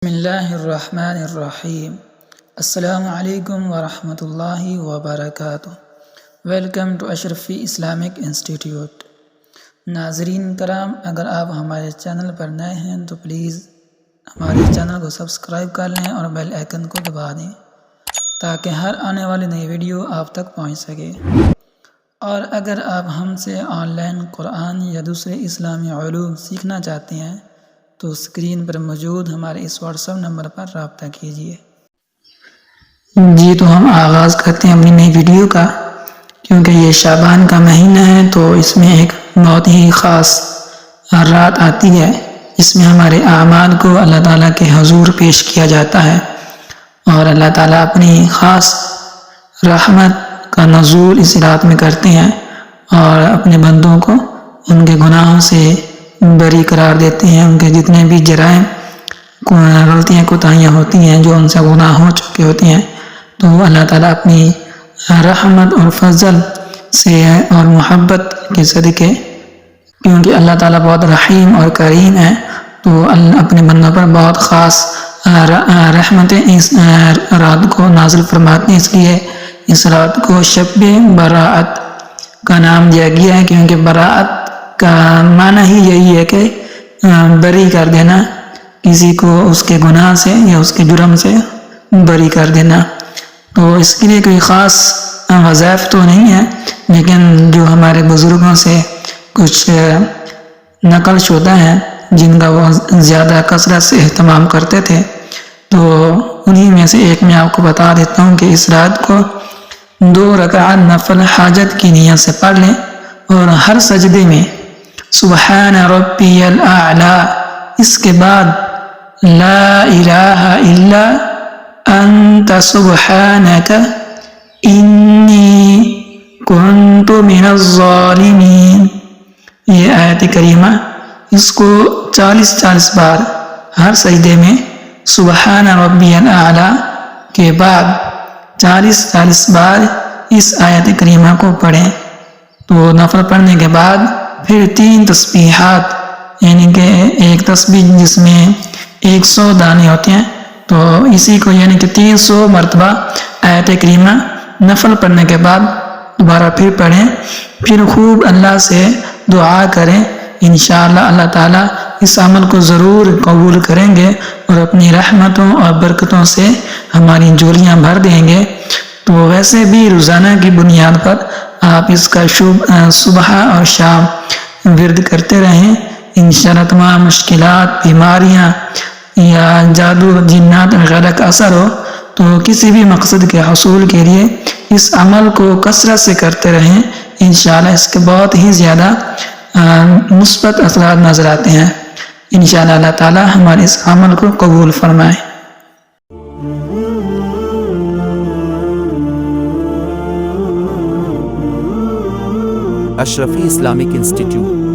بسم اللہ الرحمن الرحیم۔ السلام علیکم ورحمۃ اللہ وبرکاتہ۔ Welcome to Ashrafi Islamic Institute. ناظرین کرام، اگر آپ ہمارے چینل پر نئے ہیں تو پلیز ہمارے چینل کو سبسکرائب کر لیں اور بیل آئیکن کو دبا دیں تاکہ ہر آنے والی نئی ویڈیو آپ تک پہنچ سکے۔ اور اگر آپ ہم سے آن لائن قرآن یا دوسرے اسلامی علوم سیکھنا چاہتے ہیں تو اسکرین پر موجود ہمارے اس واٹس ایپ نمبر پر رابطہ کیجیے۔ جی تو ہم آغاز کرتے ہیں اپنی نئی ویڈیو کا۔ کیونکہ یہ شعبان کا مہینہ ہے تو اس میں ایک بہت ہی خاص رات آتی ہے، اس میں ہمارے اعمال کو اللہ تعالیٰ کے حضور پیش کیا جاتا ہے اور اللہ تعالیٰ اپنی خاص رحمت کا نزول اس رات میں کرتے ہیں اور اپنے بندوں کو ان کے گناہوں سے بری قرار دیتے ہیں۔ ان کے جتنے بھی جرائم، غلطیاں، کوتاہیاں ہوتی ہیں جو ان سے گناہ ہو چکے ہوتے ہیں، تو اللہ تعالیٰ اپنی رحمت اور فضل سے اور محبت کے صدقے، کیونکہ اللہ تعالیٰ بہت رحیم اور کریم ہے، تو اپنے بندوں پر بہت خاص رحمتیں اس رات کو نازل فرماتے ہیں۔ اس لیے اس رات کو شب براءت کا نام دیا گیا ہے، کیونکہ براءت کا معنی ہی یہی ہے کہ بری کر دینا، کسی کو اس کے گناہ سے یا اس کے جرم سے بری کر دینا۔ تو اس کے لیے کوئی خاص وظائف تو نہیں ہے، لیکن جو ہمارے بزرگوں سے کچھ نقل شدہ ہیں جن کا وہ زیادہ کثرت سے اہتمام کرتے تھے، تو انہی میں سے ایک میں آپ کو بتا دیتا ہوں کہ اس رات کو 2 رکعت نفل حاجت کی نیت سے پڑھ لیں اور ہر سجدے میں سبحان ربی الاعلی، اس کے بعد لا الہ الا انت سبحانک انی کنت من الظالمین، یہ آیت کریمہ، اس کو 40 بار ہر سجدے میں سبحان ربی الاعلی کے بعد 40 بار اس آیت کریمہ کو پڑھیں۔ تو نفل پڑھنے کے بعد پھر 3 تسبیحات، یعنی کہ ایک تسبیح جس میں 100 دانے ہوتے ہیں، تو اسی کو یعنی کہ 300 مرتبہ آیت کریمہ نفل پڑھنے کے بعد دوبارہ پھر پڑھیں، پھر خوب اللہ سے دعا کریں۔ انشاءاللہ اللہ تعالیٰ اس عمل کو ضرور قبول کریں گے اور اپنی رحمتوں اور برکتوں سے ہماری جولیاں بھر دیں گے۔ تو ویسے بھی روزانہ کی بنیاد پر آپ اس کا صبح اور شام ورد کرتے رہیں، انشاءاللہ تمام مشکلات، بیماریاں یا جادو، جنات وغیرہ کا اثر ہو تو کسی بھی مقصد کے حصول کے لیے اس عمل کو کثرت سے کرتے رہیں، انشاءاللہ اس کے بہت ہی زیادہ مثبت اثرات نظر آتے ہیں۔ انشاءاللہ اللہ تعالی ہمارے اس عمل کو قبول فرمائے۔ اشرفی اسلامک انسٹیٹیوٹ